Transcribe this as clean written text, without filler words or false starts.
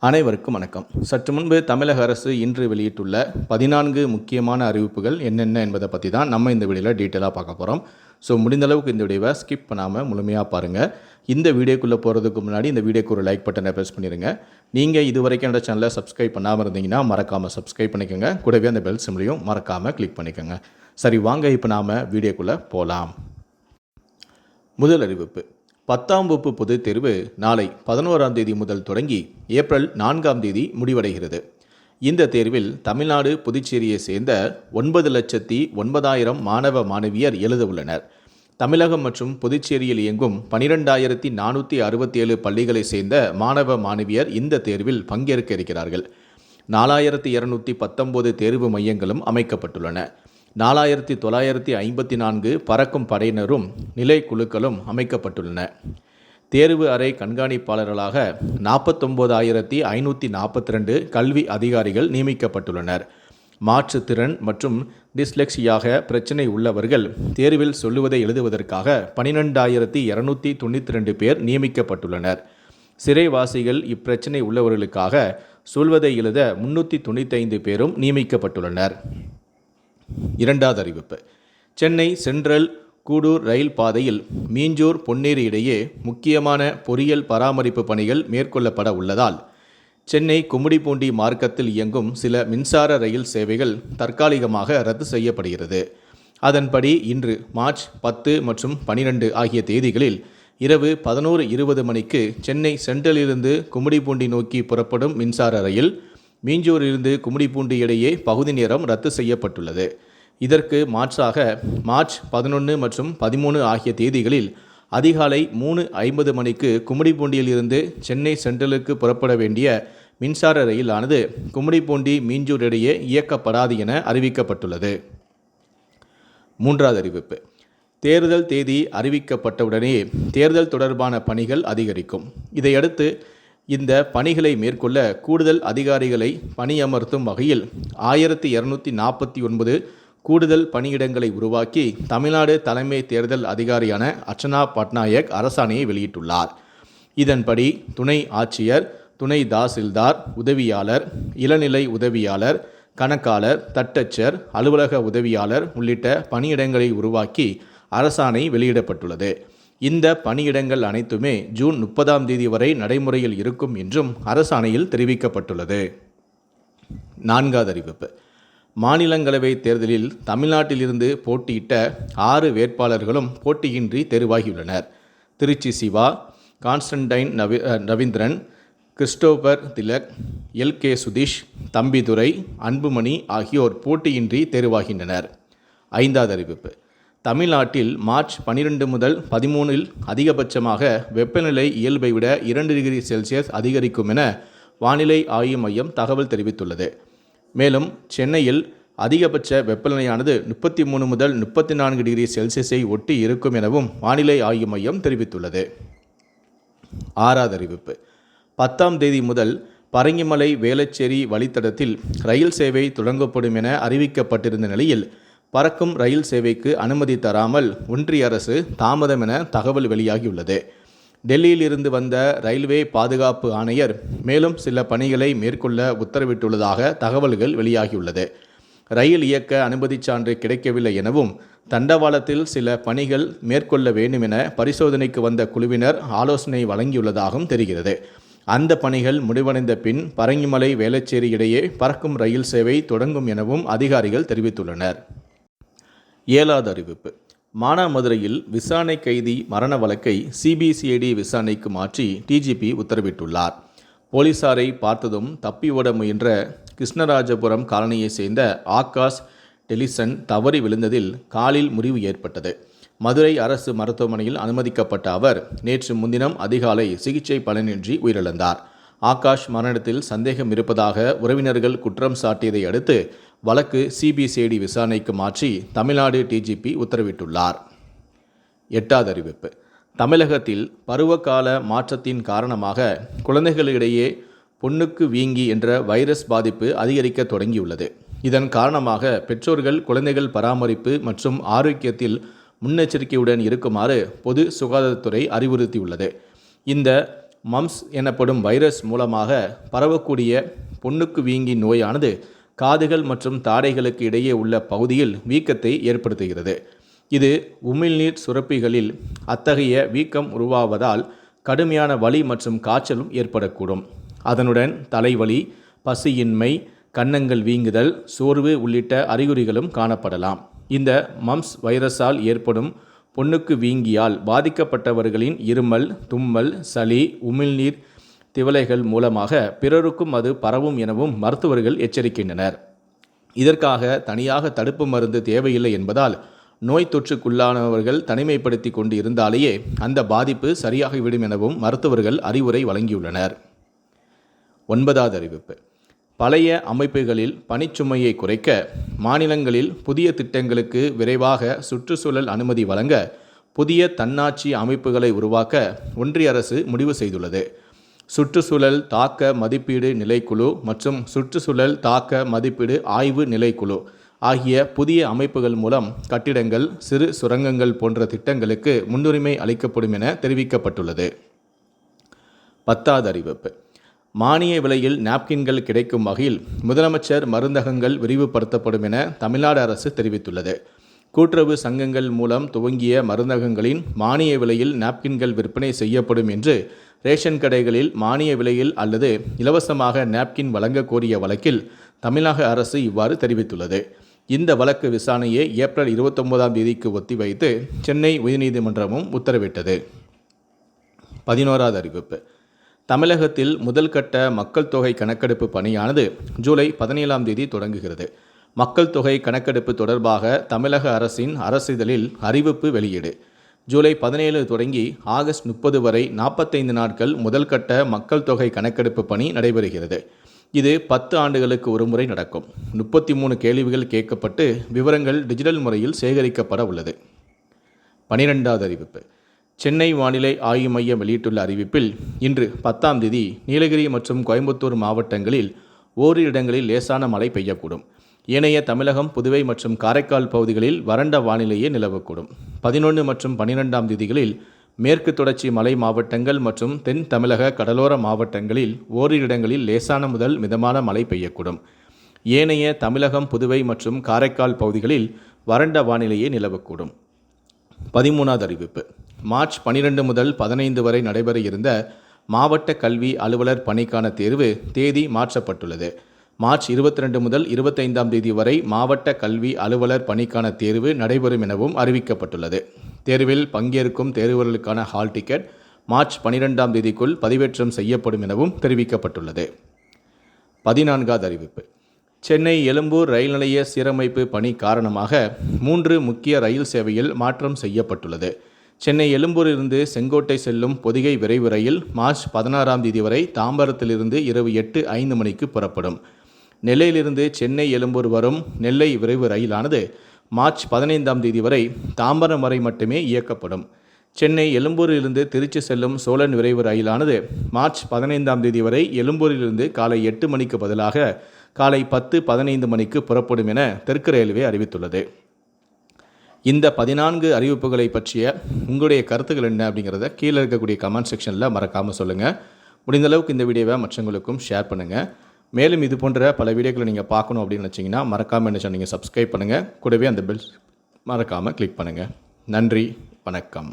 அனைவருக்கும் வணக்கம். சற்று முன்பு தமிழக அரசு இன்று வெளியிட்டுள்ள 14 முக்கியமான அறிவிப்புகள் என்னென்ன என்பதை பற்றி தான் நம்ம இந்த வீடியோவில் டீட்டெயிலாக பார்க்க போகிறோம். ஸோ முடிந்தளவுக்கு இந்த வீடியோவை ஸ்கிப் பண்ணாமல் முழுமையாக பாருங்கள். இந்த வீடியோக்குள்ளே போகிறதுக்கு முன்னாடி இந்த வீடியோக்கு ஒரு லைக் பட்டனை ப்ரெஸ் பண்ணிடுங்க. நீங்கள் இது வரைக்கும் என்னோட சேனலை சப்ஸ்கிரைப் பண்ணாமல் இருந்தீங்கன்னா மறக்காமல் சப்ஸ்கிரைப் பண்ணிக்கோங்க. கூடவே அந்த பெல் சிம்லையும் மறக்காமல் கிளிக் பண்ணிக்கோங்க. சரி, வாங்க இப்போ நாம் வீடியோக்குள்ளே போகலாம். முதல் அறிவிப்பு: 10ஆம் வகுப்பு பொதுத் தேர்வு நாளை 11ஆம் தேதி முதல் தொடங்கி ஏப்ரல் 4ஆம் தேதி முடிவடைகிறது. இந்த தேர்வில் தமிழ்நாடு, புதுச்சேரியை சேர்ந்த 9,09,000 மாணவ மாணவியர் எழுத உள்ளனர். தமிழகம் மற்றும் புதுச்சேரியில் இயங்கும் 12,467 பள்ளிகளை சேர்ந்த மாணவ மாணவியர் இந்த தேர்வில் பங்கேற்க இருக்கிறார்கள். 4,219 தேர்வு மையங்களும் அமைக்கப்பட்டுள்ளன. 4,954 பறக்கும் படையினரும் நிலைக்குழுக்களும் அமைக்கப்பட்டுள்ளன. தேர்வு அறை கண்காணிப்பாளர்களாக 49,542 கல்வி அதிகாரிகள் நியமிக்கப்பட்டுள்ளனர். மாற்றுத்திறன் மற்றும் டிஸ்லெக்ஸியாக பிரச்சினை உள்ளவர்கள் தேர்வில் சொல்லுவதை எழுதுவதற்காக 12,292 பேர் நியமிக்கப்பட்டுள்ளனர். சிறைவாசிகள் இப்பிரச்சினை உள்ளவர்களுக்காக சொல்வதை எழுத 395 பேரும் நியமிக்கப்பட்டுள்ளனர். இரண்டாவது அறிவிப்பு: சென்னை சென்ட்ரல் கூடூர் ரயில் பாதையில் மீஞ்சூர் பொன்னேரி இடையே முக்கியமான பொறியியல் பராமரிப்பு பணிகள் மேற்கொள்ளப்பட உள்ளதால் சென்னை கும்மிடிப்பூண்டி மார்க்கத்தில் இயங்கும் சில மின்சார ரயில் சேவைகள் தற்காலிகமாக ரத்து செய்யப்படுகிறது. அதன்படி இன்று மார்ச் 10 மற்றும் 12 ஆகிய தேதிகளில் இரவு 11:20 மணிக்கு சென்னை சென்ட்ரலிலிருந்து கும்மிடிப்பூண்டி நோக்கி புறப்படும் மின்சார ரயில் மீஞ்சூரிலிருந்து கும்மிடிப்பூண்டி இடையே பகுதி நேரம் ரத்து செய்யப்பட்டுள்ளது. இதற்கு மாற்றாக மார்ச் 11 மற்றும் 13 ஆகிய தேதிகளில் அதிகாலை 3:50 மணிக்கு கும்மிடிப்பூண்டியில் இருந்து சென்னை சென்ட்ரலுக்கு புறப்பட வேண்டிய மின்சார ரயிலானது கும்மிடிப்பூண்டி மீஞ்சூர் இடையே இயக்கப்படாது என அறிவிக்கப்பட்டுள்ளது. மூன்றாவது அறிவிப்பு: தேர்தல் தேதி அறிவிக்கப்பட்டவுடனே தேர்தல் தொடர்பான பணிகள் அதிகரிக்கும். இதையடுத்து இந்த பணிகளை மேற்கொள்ள கூடுதல் அதிகாரிகளை பணியமர்த்தும் வகையில் 1,249 கூடுதல் பணியிடங்களை உருவாக்கி தமிழ்நாடு தலைமை தேர்தல் அதிகாரியான அர்ச்சனா பட்நாயக் அரசாணையை வெளியிட்டுள்ளார். இதன்படி துணை ஆட்சியர், துணை தாசில்தார், உதவியாளர், இளநிலை உதவியாளர், கணக்காளர், தட்டச்சர், அலுவலக உதவியாளர் உள்ளிட்ட பணியிடங்களை உருவாக்கி அரசாணை வெளியிடப்பட்டுள்ளது. இந்த பணியிடங்கள் அனைத்துமே ஜூன் 30ஆம் தேதி வரை நடைமுறையில் இருக்கும் என்றும் அரசாணையில் தெரிவிக்கப்பட்டுள்ளது. நான்காவது அறிவிப்பு: மாநிலங்களவை தேர்தலில் தமிழ்நாட்டிலிருந்து போட்டியிட்ட 6 வேட்பாளர்களும் போட்டியின்றி தேர்வாகியுள்ளனர். Tiruchi Siva, Constantine Ravindran, Christopher Thilak, L K. சுதீஷ், தம்பிதுரை, அன்புமணி ஆகியோர் போட்டியின்றி தேர்வாகின்றனர். ஐந்தாவது அறிவிப்பு: தமிழ்நாட்டில் மார்ச் 12 முதல் 13 அதிகபட்சமாக வெப்பநிலை இயல்பை விட 2 டிகிரி செல்சியஸ் அதிகரிக்கும் என வானிலை ஆய்வு மையம் தகவல் தெரிவித்துள்ளது. மேலும் சென்னையில் அதிகபட்ச வெப்பநிலையானது 33 முதல் 34 டிகிரி செல்சியஸை ஒட்டி இருக்கும் எனவும் வானிலை ஆய்வு மையம் தெரிவித்துள்ளது. ஆறாவது அறிவிப்பு: 10ஆம் தேதி முதல் பரங்கிமலை வேளச்சேரி வழித்தடத்தில் ரயில் சேவை தொடங்கப்படும் என அறிவிக்கப்பட்டிருந்த நிலையில் பறக்கும் ரயில் சேவைக்கு அனுமதி தராமல் ஒன்றிய அரசு தாமதம் என தகவல் வெளியாகியுள்ளது. டெல்லியில் இருந்து வந்த ரயில்வே பாதுகாப்பு ஆணையர் மேலும் சில பணிகளை மேற்கொள்ள உத்தரவிட்டுள்ளதாக தகவல்கள் வெளியாகியுள்ளது. ரயில் இயக்க அனுமதி சான்று கிடைக்கவில்லை எனவும் தண்டவாளத்தில் சில பணிகள் மேற்கொள்ள வேண்டும் என பரிசோதனைக்கு வந்த குழுவினர் ஆலோசனை வழங்கியுள்ளதாகவும் தெரிகிறது. அந்த பணிகள் முடிவடைந்த பின் பரங்கிமலை வேளச்சேரி இடையே பறக்கும் ரயில் சேவை தொடங்கும் எனவும் அதிகாரிகள் தெரிவித்துள்ளனர். ஏழாவது அறிவிப்பு: மானாமதுரையில் விசாரணை கைதி மரண வழக்கை சிபிசிஐடி விசாரணைக்கு மாற்றி டிஜிபி உத்தரவிட்டுள்ளார். போலீசாரை பார்த்ததும் தப்பி ஓட முயன்ற கிருஷ்ணராஜபுரம் காலனியை சேர்ந்த ஆகாஷ் டெலிசன் தவறி விழுந்ததில் காலில் முறிவு ஏற்பட்டது. மதுரை அரசு மருத்துவமனையில் அனுமதிக்கப்பட்ட அவர் நேற்று முன்தினம் அதிகாலை சிகிச்சை பலனின்றி உயிரிழந்தார். ஆகாஷ் மரணத்தில் சந்தேகம் இருப்பதாக உறவினர்கள் குற்றம் சாட்டியதை அடுத்து வழக்கு சிபிசிஐடி விசாரணைக்கு மாற்றி தமிழ்நாடு டிஜிபி உத்தரவிட்டுள்ளார். எட்டாவது அறிவிப்பு: தமிழகத்தில் பருவகால மாற்றத்தின் காரணமாக குழந்தைகளிடையே பொண்ணுக்கு வீங்கி என்ற வைரஸ் பாதிப்பு அதிகரிக்க தொடங்கியுள்ளது. இதன் காரணமாக பெற்றோர்கள் குழந்தைகள் பராமரிப்பு மற்றும் ஆரோக்கியத்தில் முன்னெச்சரிக்கையுடன் இருக்குமாறு பொது சுகாதாரத்துறை அறிவுறுத்தியுள்ளது. இந்த மம்ஸ் எனப்படும் வைரஸ் மூலமாக பரவக்கூடிய பொண்ணுக்கு வீங்கி நோயானது காதுகள் மற்றும் தாடைகளுக்கு இடையே உள்ள பகுதியில் வீக்கத்தை ஏற்படுத்துகிறது. இது உமிழ்நீர் சுரப்பிகளில் அத்தகைய வீக்கம் உருவாவதால் கடுமையான வலி மற்றும் காய்ச்சலும் ஏற்படக்கூடும். அதனுடன் தலைவலி, பசியின்மை, கன்னங்கள் வீங்குதல், சோர்வு உள்ளிட்ட அறிகுறிகளும் காணப்படலாம். இந்த மம்ஸ் வைரஸால் ஏற்படும் பொண்ணுக்கு வீங்கியால் பாதிக்கப்பட்டவர்களின் இருமல், தும்மல், சளி, உமிழ்நீர் திவலைகள் மூலமாக பிறருக்கும் அது பரவும் எனவும் மருத்துவர்கள் எச்சரிக்கின்றனர். இதற்காக தனியாக தடுப்பு மருந்து தேவையில்லை என்பதால் நோய் தொற்றுக்குள்ளானவர்கள் தனிமைப்படுத்தி கொண்டு இருந்தாலேயே அந்த பாதிப்பு சரியாகிவிடும் எனவும் மருத்துவர்கள் அறிவுரை வழங்கியுள்ளனர். 9வது அறிவிப்பு. பழைய அமைப்புகளில் பணிச்சுமையை குறைக்க மாநிலங்களில் புதிய திட்டங்களுக்கு விரைவாக சுற்றுச்சூழல் அனுமதி வழங்க புதிய தன்னாட்சி அமைப்புகளை உருவாக்க ஒன்றிய அரசு முடிவு செய்துள்ளது. சுற்றுச்சூழல் தாக்க மதிப்பீடு நிலைக்குழு மற்றும் சுற்றுச்சூழல் தாக்க மதிப்பீடு ஆய்வு நிலைக்குழு ஆகிய புதிய அமைப்புகள் மூலம் கட்டிடங்கள், சிறு சுரங்கங்கள் போன்ற திட்டங்களுக்கு முன்னுரிமை அளிக்கப்படும் என தெரிவிக்கப்பட்டுள்ளது. 10வது அறிவிப்பு. மானிய விலையில் நாப்கின்கள் கிடைக்கும் வகையில் முதலமைச்சர் மருந்தகங்கள் விரிவுபடுத்தப்படும் என தமிழ்நாடு அரசு தெரிவித்துள்ளது. கூட்டுறவு சங்கங்கள் மூலம் துவங்கிய மருந்தகங்களின் மானிய விலையில் நாப்கின்கள் விற்பனை செய்யப்படும் என்று ரேஷன் கடைகளில் மானிய விலையில் அல்லது இலவசமாக நாப்கின் வழங்க கோரிய வழக்கில் தமிழக அரசு இவ்வாறு தெரிவித்துள்ளது. இந்த வழக்கு விசாரணையை ஏப்ரல் 29ஆம் தேதிக்கு ஒத்திவைத்து சென்னை உயர்நீதிமன்றமும் உத்தரவிட்டது. 11வது அறிவிப்பு. தமிழகத்தில் முதல் கட்ட மக்கள் தொகை கணக்கெடுப்பு பணியானது ஜூலை 17ஆம் தேதி தொடங்குகிறது. மக்கள் தொகை கணக்கெடுப்பு தொடர்பாக தமிழக அரசின் அரசிதழில் அறிவிப்பு வெளியீடு. ஜூலை 17 தொடங்கி ஆகஸ்ட் 30 வரை 45 நாட்கள் முதல் கட்ட மக்கள் தொகை கணக்கெடுப்பு பணி நடைபெறுகிறது. இது 10 ஆண்டுகளுக்கு ஒருமுறை நடக்கும். 33 கேள்விகள் கேட்கப்பட்டு விவரங்கள் டிஜிட்டல் முறையில் சேகரிக்கப்பட உள்ளது. 12வது அறிவிப்பு. சென்னை வானிலை ஆய்வு மையம் வெளியிட்டுள்ள அறிவிப்பில் இன்று 10ஆம் தேதி நீலகிரி மற்றும் கோயம்புத்தூர் மாவட்டங்களில் ஓரிரு இடங்களில் லேசான மழை பெய்யக்கூடும். ஏனைய தமிழகம், புதுவை மற்றும் காரைக்கால் பகுதிகளில் வறண்ட வானிலையே நிலவக்கூடும். 11 மற்றும் 12ஆம் தேதிகளில் மேற்கு தொடர்ச்சி மலை மாவட்டங்கள் மற்றும் தென் தமிழக கடலோர மாவட்டங்களில் ஓரிரு இடங்களில் லேசான முதல் மிதமான மழை பெய்யக்கூடும். ஏனைய தமிழகம், புதுவை மற்றும் காரைக்கால் பகுதிகளில் வறண்ட வானிலையே நிலவக்கூடும். 13வது அறிவிப்பு. மார்ச் 12 முதல் 15 வரை நடைபெற இருந்த மாவட்ட கல்வி அலுவலர் பணிக்கான தேர்வு தேதி மாற்றப்பட்டுள்ளது. மார்ச் 22 முதல் 25ஆம் தேதி வரை மாவட்ட கல்வி அலுவலர் பணிக்கான தேர்வு நடைபெறும் எனவும் அறிவிக்கப்பட்டுள்ளது. தேர்வில் பங்கேற்கும் தேர்வர்களுக்கான ஹால் டிக்கெட் மார்ச் 12ஆம் தேதிக்குள் பதிவேற்றம் செய்யப்படும் எனவும் தெரிவிக்கப்பட்டுள்ளது. 14வது அறிவிப்பு. சென்னை எழும்பூர் ரயில் நிலைய சீரமைப்பு பணி காரணமாக 3 முக்கிய ரயில் சேவையில் மாற்றம் செய்யப்பட்டுள்ளது. சென்னை எழும்பூரிலிருந்து செங்கோட்டை செல்லும் பொதிகை விரைவு ரயில் மார்ச் 16ஆம் தேதி வரை தாம்பரத்திலிருந்து இரவு 8:05 மணிக்கு புறப்படும். நெல்லையிலிருந்து சென்னை எழும்பூர் வரும் நெல்லை விரைவு ரயிலானது மார்ச் 15ஆம் தேதி வரை தாம்பரம் வரை மட்டுமே இயக்கப்படும். சென்னை எழும்பூரிலிருந்து திருச்சி செல்லும் சோழன் விரைவு ரயிலானது மார்ச் 15ஆம் தேதி வரை எழும்பூரிலிருந்து காலை 8 மணிக்கு பதிலாக காலை 10:15 மணிக்கு புறப்படும் என தெற்கு ரயில்வே அறிவித்துள்ளது. இந்த 14 அறிவிப்புகளை பற்றிய உங்களுடைய கருத்துக்கள் என்ன அப்படிங்கிறத கீழே இருக்கக்கூடிய கமெண்ட் செக்ஷனில் மறக்காமல் சொல்லுங்கள். முடிந்த அளவுக்கு இந்த வீடியோவை மற்றவங்களுக்கும் ஷேர் பண்ணுங்கள். மேலும் இது போன்ற பல வீடியோக்களை நீங்கள் பார்க்கணும் அப்படின்னு நினச்சிங்கன்னா மறக்காமல் என்ன நீங்கள் சப்ஸ்கிரைப் பண்ணுங்கள். கூடவே அந்த பெல் மறக்காமல் கிளிக் பண்ணுங்கள். நன்றி, வணக்கம்.